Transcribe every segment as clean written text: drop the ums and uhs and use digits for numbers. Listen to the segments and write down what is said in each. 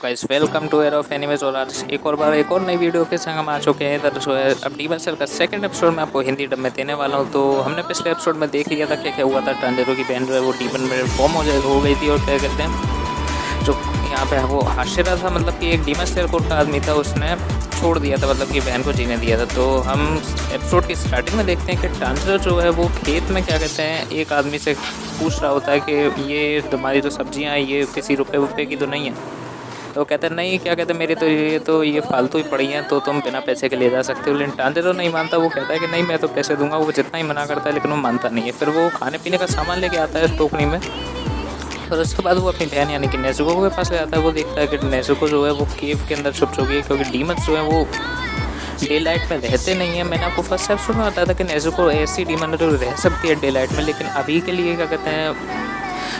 Guys, welcome to air of animage. और आज एक और बार एक और नई वीडियो के संग हम आ चुके हैं। इधर जो है अब डीमन सेल का सेकंड एपिसोड मैं आपको हिंदी डब में देने वाला हूं। तो हमने पिछले एपिसोड में देख लिया था क्या क्या हुआ था। टांजेरो की बहन जो है वो डीमन में फॉर्म हो गई थी और क्या कहते हैं जो यहाँ पे वो हाशिरा था, मतलब कि एक डीमन स्लेयर कोड का आदमी था, उसने छोड़ दिया था, मतलब कि बहन को जीने दिया था। तो हम एपिसोड की स्टार्टिंग में देखते हैं कि टांजेरो जो है वो खेत में क्या कहते हैं एक आदमी से पूछ रहा होता है कि ये तुम्हारी जो सब्जियां हैं ये किसी रुपए की तो नहीं है। तो कहते हैं नहीं, क्या कहते हैं मेरी तो ये फालतू ही पड़ी हैं, तो तुम बिना पैसे के ले जा सकते हो। लेकिन टांजेरो नहीं मानता। वो कहता है कि नहीं, मैं तो पैसे दूंगा। वो जितना ही मना करता है लेकिन वो मानता नहीं है। फिर वो खाने पीने का सामान लेके आता है टोकरी में, और उसके बाद वो अपनी बहन यानी कि नेजुको के पास ले आता है। वो देखता है कि नेजुको जो है वो केव के अंदर छुप चुकी है, क्योंकि डीमंस जो है वो डे लाइट में रहते नहीं है। मैंने आपको फर्स्ट एपिसोड में बताया था कि नेजुको ऐसी डीमन जो रह सकती है डे लाइट में, लेकिन अभी के लिए क्या कहते हैं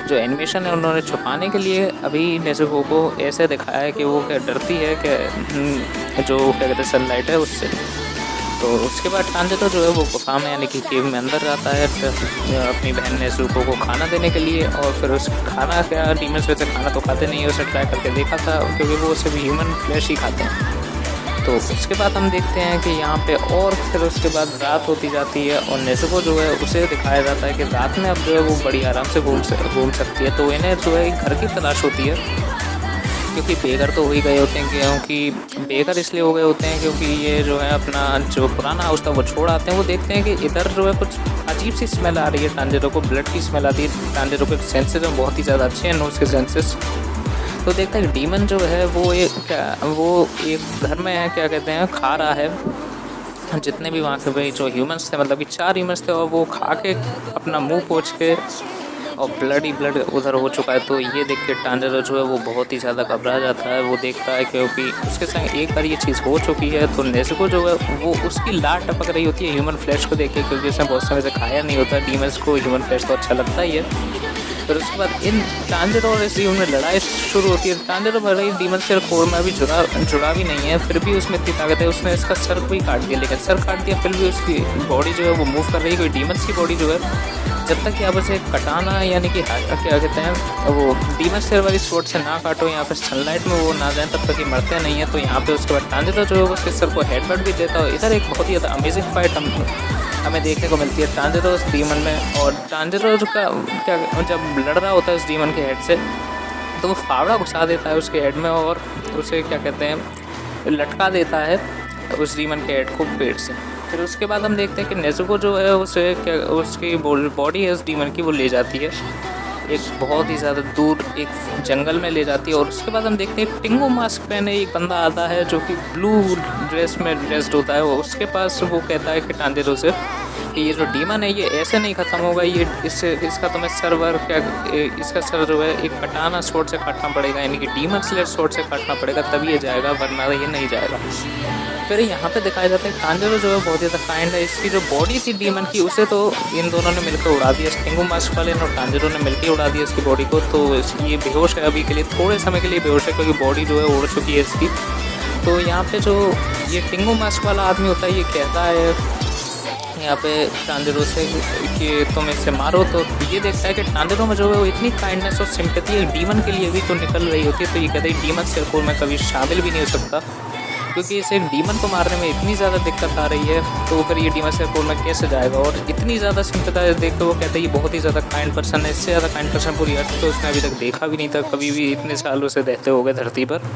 जो एनिमेशन है उन्होंने छुपाने के लिए अभी नेजुको को ऐसे दिखाया है कि वो क्या डरती है कि जो क्या कहते हैं सनलाइट है उससे। तो उसके बाद टांजेरो जो है वो गुफा में यानी कि केव में अंदर जाता है अपनी बहन नेजुको को खाना देने के लिए। और फिर उस खाना क्या डीमंस वैसे खाना तो खाते नहीं है, उसे ट्राई करके देखा था क्योंकि वो सिर्फ ह्यूमन फ्लैश ही खाते हैं। तो उसके बाद हम देखते हैं कि यहाँ पे और फिर उसके बाद रात होती जाती है और नेजुको जो है उसे दिखाया जाता है कि रात में अब जो है वो बड़ी आराम से घूम सकती है। तो इन्हें जो है घर की तलाश होती है, क्योंकि बेघर तो हो ही गए होते हैं। क्योंकि बेघर इसलिए हो गए होते हैं क्योंकि ये जो है अपना जो पुराना हाउस था वो छोड़ आते हैं। वो देखते हैं कि इधर जो है कुछ अजीब सी स्मेल आ रही है। टांजेरो को ब्लड की स्मेल आती है। टांजेरो के सेंसेस बहुत ही ज़्यादा अच्छे हैं, नोज़ के सेंसेस। तो देखते हैं डीमन जो है वो एक घर में है, क्या कहते हैं खा रहा है जितने भी वहाँ के जो ह्यूमंस थे, मतलब कि 4 ह्यूमंस थे, और वो खा के अपना मुंह पोंछ के और ब्लड ही ब्लड उधर हो चुका है। तो ये देख के टांजेरो जो है वो बहुत ही ज़्यादा घबरा जाता है। वो देखता है क्योंकि उसके संग एक बार ये चीज़ हो चुकी है। तो नेजुको जो है वो उसकी लाट टपक रही होती है ह्यूमन फ्लैश को देख के, क्योंकि उसने बहुत समय से खाया नहीं होता। डीमंस को ह्यूमन फ्लैश तो अच्छा लगता ही है। फिर उसके बाद इन टांजेरो और इस ह्यूमन में लड़ाई शुरू होती है। टांजेरो भले ही डीमन स्लेयर कोर में अभी जुड़ा भी नहीं है, फिर भी उसमें इतनी ताकत है। उसने इसका सर को ही काट दिया, लेकिन सर काट दिया फिर भी उसकी बॉडी जो है वो मूव कर रही है। कोई डीमंस की बॉडी जो है जब तक कि आप उसे कटाना यानी कि क्या कहते हैं वो डीमन स्लेयर वाली स्वॉर्ड से ना काटो या फिर सनलाइट में वो ना जाए, तब तक कि मरते नहीं है। तो यहाँ पे उसके बाद टांजेरो जो है उसके सर को हेडबट भी देता है। इधर एक बहुत ही ज़्यादा अमेजिंग फाइट हमें देखने को मिलती है टांजेरो उस डीमन में। और टांजेरो का क्या जब लड़ रहा होता है उस डीमन के हेड से, तो वो फावड़ा घुसा देता है उसके हेड में और उसे क्या कहते हैं लटका देता है उस डीमन के हेड को पेड़ से। फिर उसके बाद हम देखते हैं कि नेजुको जो है उसे क्या उसकी बॉडी है उस डीमन की वो ले जाती है एक बहुत ही ज़्यादा दूर एक जंगल में ले जाती है। और उसके बाद हम देखते हैं टिंगो मास्क पहने एक बंदा आता है जो कि ब्लू ड्रेस में ड्रेस्ड होता है। वो उसके पास वो कहता है कि टांजेरो से कि ये जो डीमन है ये ऐसे नहीं ख़त्म होगा, ये इसका तुम्हें सर्वर क्या इसका सर जो है एक कटाना स्वॉर्ड से काटना पड़ेगा, यानी कि डीमन स्लेयर स्वॉर्ड से काटना पड़ेगा, तभी ये जाएगा, वरना ये नहीं जाएगा। फिर यहाँ पे दिखाया जाता है टांजेरो जो है बहुत ज़्यादा काइंड है। इसकी जो बॉडी थी डीमन की उसे तो इन दोनों ने मिलकर उड़ा दिया, टिंगो मास्क वाले और टांजेरो ने मिलकर उड़ा दिया इसकी बॉडी को। तो ये बेहोश है अभी के लिए, थोड़े समय के लिए बेहोश है, क्योंकि बॉडी जो है उड़ चुकी है इसकी। तो यहाँ पे जो ये टिंगो मास्क वाला आदमी होता है ये कहता है यहाँ पे टांजेरो से कि तुम इसे मारो। तो ये देखता है कि टांजेरो में जो है वो इतनी काइंडनेस और सिंपैथी एक डीमन के लिए भी तो निकल रही होती है। तो ये कहता है डीमन स्लेयर कोर में कभी शामिल भी नहीं हो सकता, क्योंकि इसे एक डीमन को मारने में इतनी ज़्यादा दिक्कत आ रही है, तो फिर ये डीमन स्लेयर कोर में कैसे जाएगा। और इतनी ज़्यादा सिंपैथी देख के वो कहता है ये बहुत ही ज़्यादा काइंड पर्सन है, इससे ज़्यादा काइंड पर्सन पूरी अर्थ तो उसने अभी तक देखा भी नहीं था कभी भी, इतने सालों से रहते हो गए धरती पर।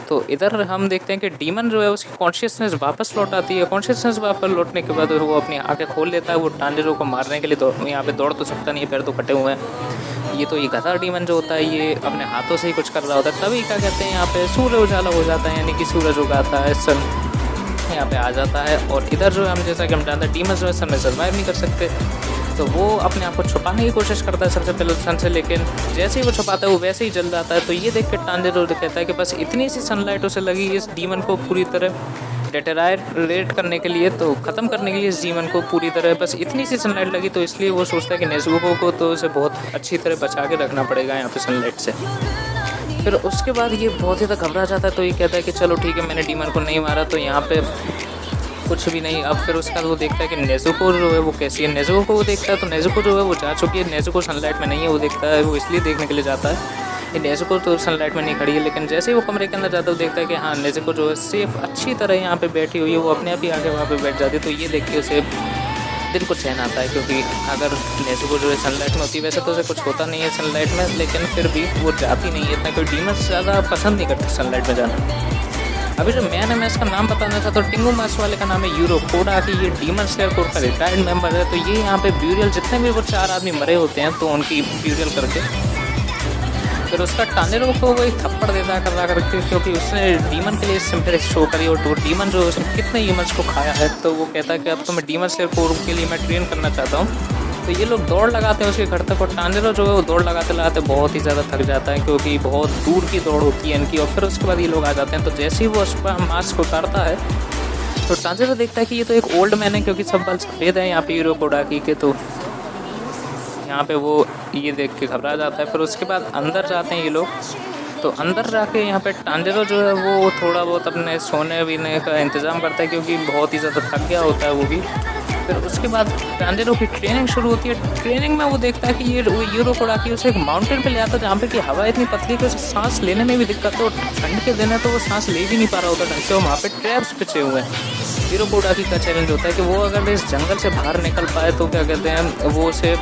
तो इधर हम देखते हैं कि डीमन जो है उसकी कॉन्शियसनेस वापस लौट आती है। कॉन्शियसनेस वापस लौटने के बाद वो अपनी आंखें खोल लेता है। वो टांजेरो को मारने के लिए तो यहाँ पे दौड़ तो सकता नहीं है, पैर तो कटे हुए हैं। ये गधा डीमन जो होता है ये अपने हाथों से ही कुछ कर रहा होता है। तभी क्या कहते हैं यहाँ पे सूर्य उजाला हो जाता है, यानी कि सूरज उगाता है, सन यहाँ पे आ जाता है। और इधर जो है हम जैसा कि हम जानते हैं डीमन जो है सन में सर्वाइव नहीं कर सकते, तो वो अपने आप को छुपाने की कोशिश करता है सबसे पहले सन से, लेकिन जैसे ही वो छुपाता है वो वैसे ही जल जाता है। तो ये देख के टांजेरो कहता है कि बस इतनी सी सनलाइट उसे लगी इस डीमन को पूरी तरह डेटेराइट करने के लिए, तो ख़त्म करने के लिए इस डीमन को पूरी तरह बस इतनी सी सनलाइट लगी। तो इसलिए वो सोचता है कि नेजुको को तो उसे बहुत अच्छी तरह बचा के रखना पड़ेगा यहाँ पे सनलाइट से। फिर उसके बाद ये बहुत ज़्यादा घबरा जाता है। तो ये कहता है कि चलो ठीक है मैंने डीमन को नहीं मारा, तो यहाँ पे कुछ भी नहीं। अब फिर उसके बाद वो देखता है कि नेजुको जो है वो कैसी है। नेजुको को वो देखता है तो नेजुको जो है वो जा चुकी है। नेजुको सनलाइट में नहीं है, वो देखता है, वो इसलिए देखने के लिए जाता है नेज़ुको तो सनलाइट में नहीं खड़ी है, लेकिन जैसे ही वो कमरे के अंदर जाता है वो देखता है कि हाँ नेज़ुको जो है सेफ अच्छी तरह यहाँ पे बैठी हुई है, वो अपने आप ही आके वहाँ पे बैठ जाती है। तो ये देख के उसे दिल को चैन आता है, क्योंकि अगर नेज़ुको जो है सनलाइट में होती है, वैसे तो उसे कुछ होता नहीं है सनलाइट में, लेकिन फिर भी वो जाती नहीं है इतना, कोई डीमंस ज़्यादा पसंद नहीं करते सनलाइट में जाना। अभी जो मैन है मैं इसका नाम बताना चाहता हूँ, टिंगू मास वाले का नाम है यूरो कोडा की, ये डीमन स्लेयर कोड का रिटायर्ड मेंबर है। तो ये यहाँ पे ब्यूरियल जितने भी वो 4 आदमी मरे होते हैं तो उनकी ब्यूरियल करके फिर उसका टानेरो को वो एक थप्पड़ देता है करा करके, क्योंकि उसने डीमन के लिए सिम्पल शो करी और तो डीमन जो उसने कितने ह्यूमंस को खाया है। तो वो कहता है कि अब तो मैं डीमन स्लेयर कोड के लिए मैं ट्रेन करना चाहता हूँ। तो ये लोग दौड़ लगाते हैं उसके घर तक, और टांजेरो जो है वो दौड़ लगाते लगाते बहुत ही ज़्यादा थक जाता है, क्योंकि बहुत दूर की दौड़ होती है इनकी। और फिर उसके बाद ये लोग आ जाते हैं। तो जैसे ही वो उस पर मास्क उतारता है तो टांजेरो देखता है कि ये तो एक ओल्ड मैन है, क्योंकि सब बाल सफ़ेद है यहाँ पे यूरो कोडा की के। तो यहाँ पे वो ये देख के घबरा जाता है। फिर उसके बाद अंदर जाते हैं ये लोग। तो अंदर जाके यहाँ पे टांजेरो जो है वो थोड़ा बहुत अपने सोने वीने का इंतज़ाम करता है, क्योंकि बहुत ही ज़्यादा थक गया होता है वो भी। फिर उसके बाद टांजेरो की ट्रेनिंग शुरू होती है। ट्रेनिंग में वो देखता है कि ये यूरो कोडा की उसे एक माउंटेन पे ले आता है, जहाँ पे कि हवा इतनी पतली कि उसे सांस लेने में भी दिक्कत है, और ठंड के दिन है तो वो सांस ले भी नहीं पा रहा होता ढंग से। वहाँ पे ट्रैप्स पिछे हुए हैं। यूरो कोडा की का चैलेंज होता है कि वो अगर इस जंगल से बाहर निकल पाए तो क्या कहते हैं वो उसे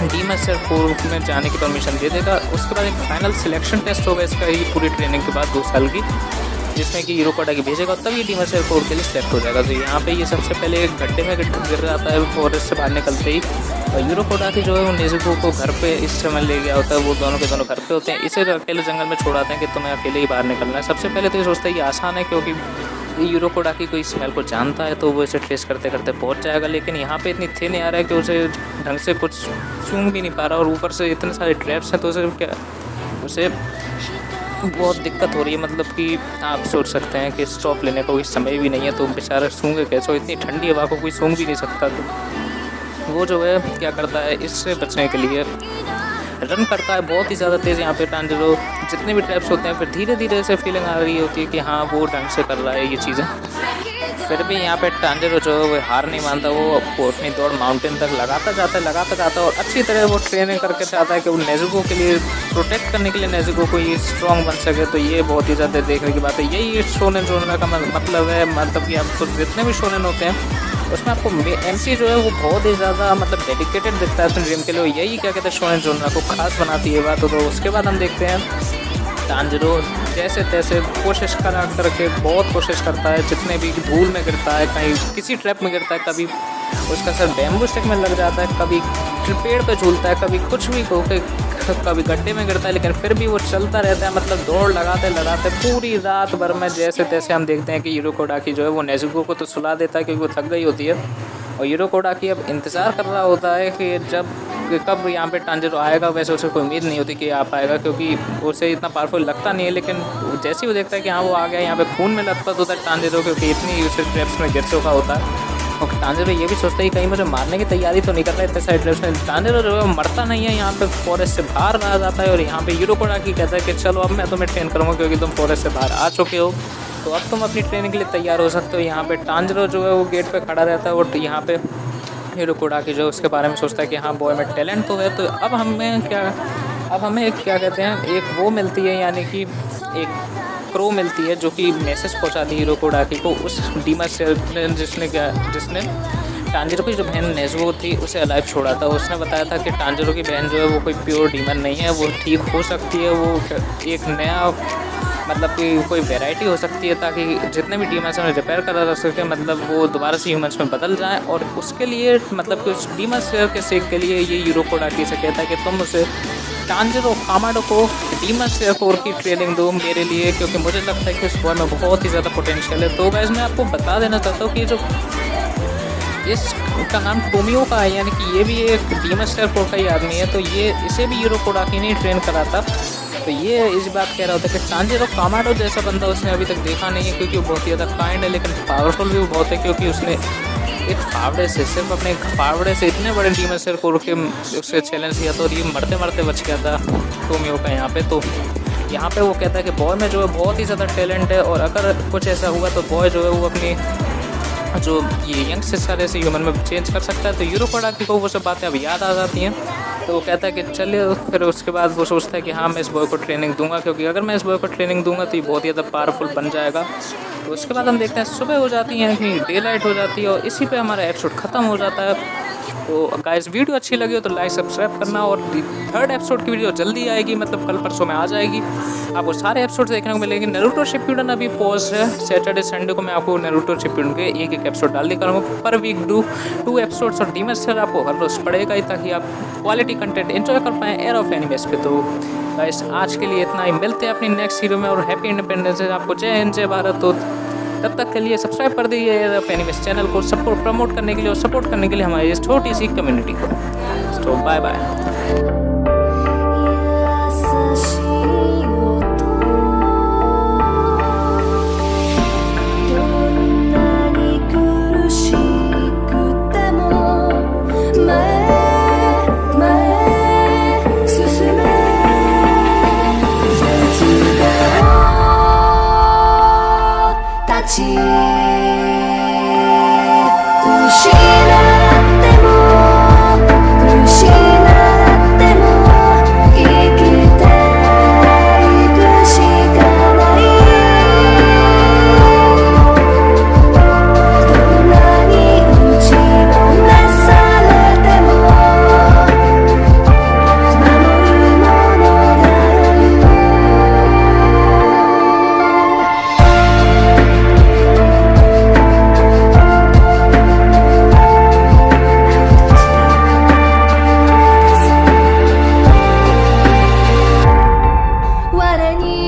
डीमन स्लेयर कोड में जाने की परमिशन दे देगा। उसके बाद एक फाइनल सिलेक्शन टेस्ट होगा इसका ही पूरी ट्रेनिंग के बाद 2 साल की, जिसमें कि यूरो कोडा की भेजेगा, तब ये डीमन स्लेयर कोड के लिए सिलेक्ट हो जाएगा। तो यहाँ पे ये सबसे पहले एक गड्ढे में गिर जाता है फॉरेस्ट से बाहर निकलते ही। और यूरो कोडा की जो है वो नेज़ुको को घर पे इस समय ले गया होता है, वो दोनों के दोनों घर पे होते हैं। इसे अकेले जंगल में छोड़ाते हैं कि तुम्हें अकेले ही बाहर निकलना है। सबसे पहले तो ये सोचता है ये आसान है, क्योंकि यूरो कोडा की कोई स्मेल को जानता है तो वो इसे ट्रेस करते करते पहुंच जाएगा। लेकिन यहाँ पे इतनी थिन आ रहा है कि उसे ढंग से कुछ सूंघ भी नहीं पा रहा, और ऊपर से इतने सारे ट्रैप्स हैं तो उसे बहुत दिक्कत हो रही है। मतलब कि आप सोच सकते हैं कि स्टॉप लेने का कोई समय भी नहीं है, तो बेचारा सूंघे कैसे, इतनी ठंडी हवा को कोई सूंघ भी नहीं सकता। तो वो जो है क्या करता है, इससे बचने के लिए रन करता है बहुत ही ज़्यादा तेज़। यहाँ पे टांजेरो जितने भी ट्रैप्स होते हैं, फिर धीरे धीरे से फीलिंग आ रही होती है कि हाँ वो ढंग से कर रहा है ये चीज़ें। फिर भी यहाँ पे टांजेरो जो है वो हार नहीं मानता, वो अपनी दौड़ माउंटेन तक लगाता जाता है और अच्छी तरह वो ट्रेनिंग करके चाहता है कि वो नेज़ुको के लिए प्रोटेक्ट करने के लिए नेज़ुको को ये स्ट्रॉन्ग बन सके। तो ये बहुत ही ज़्यादा देखने की बात है। यही शोनेन जोनर का मतलब है, मतलब कि आपको जितने भी शोनेन होते हैं उसमें आपको एमसी जो है वो बहुत ही ज़्यादा मतलब डेडिकेटेड दिखता है अपने ड्रीम के लिए। यही क्या कहते हैं शोनेन जोनर को खास बनाती है बात। तो उसके बाद हम देखते हैं टांजेरो जैसे तैसे कोशिश करके बहुत कोशिश करता है, जितने भी धूल में गिरता है, कहीं किसी ट्रैप में गिरता है, कभी उसका सर बैम्बू स्टिक में लग जाता है, कभी पेड़ पे झूलता है, कभी कुछ भी होके कभी गड्ढे में गिरता है, लेकिन फिर भी वो चलता रहता है। मतलब दौड़ लगाते पूरी रात भर में जैसे तैसे हम देखते हैं कि यूरो कोडा की जो है वो नेज़ुको को तो सुला देता है, क्योंकि वो थक गई होती है। और यूरो कोडा की अब इंतज़ार कर रहा होता है कि कब यहाँ पे टांजेरो आएगा। वैसे उसे कोई उम्मीद नहीं होती कि आ पाएगा, क्योंकि उसे इतना पावरफुल लगता नहीं है। लेकिन जैसे ही वो देखता है कि हाँ वो आ गया, यहाँ पे खून में लथपथ होता है टांजेरो, क्योंकि इतनी उसे ट्रैप्स में गिर चुका होता है। और टांजेरो ये भी सोचता है कि कहीं मुझे मारने की तैयारी तो नहीं कर रहा है इतने सारे ट्रैप्स में। टांजेरो जो है मरता नहीं है, यहाँ पे फॉरेस्ट से बाहर आ जाता है। और यहाँ पे यूरो कोडा की कहता है कि चलो अब मैं तुम्हें ट्रेन करूँगा, क्योंकि तुम फॉरेस्ट से बाहर आ चुके हो, तो अब तुम अपनी ट्रेनिंग के लिए तैयार हो सकते हो। यहाँ पे टांजेरो जो है वो गेट पे खड़ा रहता है, और यहाँ पे यूरो कोडा की जो उसके बारे में सोचता है कि हाँ बॉय में टैलेंट तो है। तो अब हमें क्या कहते हैं, एक वो मिलती है, यानी कि एक क्रो मिलती है जो कि मैसेज पहुंचाती है यूरो कोडा की को उस डीमन स्लेयर जिसने टांजेरो की जो बहन नेज़ुको थी उसे अलाइव छोड़ा था। उसने बताया था कि टांजेरो की बहन जो है वो कोई प्योर डीमन नहीं है, वो ठीक हो सकती है, वो एक नया मतलब कि कोई वैरायटी हो सकती है, ताकि जितने भी डीमंस हैं उन्हें रिपेयर करा जा सके, मतलब वो दोबारा से ह्यूमंस में बदल जाएं। और उसके लिए मतलब कि उस डीमन स्लेयर के सेक के लिए ये यूरो कोडा की से कहता है कि तुम उसे टांजेरो कामाडो को डीमन स्लेयर कोर की ट्रेनिंग दो मेरे लिए, क्योंकि मुझे लगता है कि उस बॉय में बहुत ही ज़्यादा पोटेंशियल है। तो गाइस मैं आपको बता देना चाहता हूँ कि जो इसका नाम टोमियो का है, यानी कि ये भी एक डीमन स्लेयर कोर का ही आदमी है। तो ये इसे भी यूरो कोडा की नहीं ट्रेन करा था। तो ये इस बात कह रहा होता है कि टांजेरो कामाडो जैसा बंदा उसने अभी तक देखा नहीं है, क्योंकि वो बहुत ही ज़्यादा काइंड है, लेकिन पावरफुल भी बहुत है, क्योंकि उसने एक फावड़े से सिर्फ अपने फावड़े से इतने बड़े डीमन स्लेयर कोर के उससे चैलेंज किया था, और ये मरते मरते बच गया था टोमियो का यहाँ पे। तो यहाँ पे वो कहता है कि बॉय में जो है बहुत ही ज़्यादा टैलेंट है, और अगर कुछ ऐसा हुआ तो बॉय जो है वो अपनी जो ये यंग सिस्टर ऐसे ह्यूमन में चेंज कर सकता है। तो यूरो कोडा की को वो सब बातें अब याद आ जाती हैं। तो वो कहता है कि चलिए, फिर उसके बाद वो सोचता है कि हाँ मैं इस बॉय को ट्रेनिंग दूंगा, क्योंकि अगर मैं इस बॉय को ट्रेनिंग दूंगा तो ये बहुत ही ज़्यादा पावरफुल बन जाएगा। तो उसके बाद हम देखते हैं सुबह हो जाती है, यानी डे लाइट हो जाती है, और इसी पे हमारा एपिसोड ख़त्म हो जाता है। तो गाइस वीडियो अच्छी लगी हो तो लाइक सब्सक्राइब करना, और थर्ड एपिसोड की वीडियो जल्दी आएगी, मतलब कल परसों में आ जाएगी। आपको सारे एपिसोड देखने को मिलेंगे। नारुतो शिप्पुडेन अभी पॉज है, सैटरडे संडे को मैं आपको नारुतो शिप्पुडेन के एक एपिसोड डाल दिया करूँगा। पर वीक डू 2 एपिसोड्स, और डीमन स्लेयर आपको हर रोज़ पड़ेगा ही, ताकि आप क्वालिटी कंटेंट एंजॉय कर पाएँ एयर ऑफ एनिमेस पे। तो गाइस आज के लिए इतना ही, मिलते हैं अपनी नेक्स्ट वीडियो में, और हैप्पी इंडिपेंडेंस डे आपको। जय हिंद जय भारत। तो तब तक के लिए सब्सक्राइब कर दीजिए एयर ऑफ एनिमेस चैनल को, सपोर्ट प्रमोट करने के लिए और सपोर्ट करने के लिए हमारी इस छोटी सी कम्युनिटी को। तो बाय बाय।我に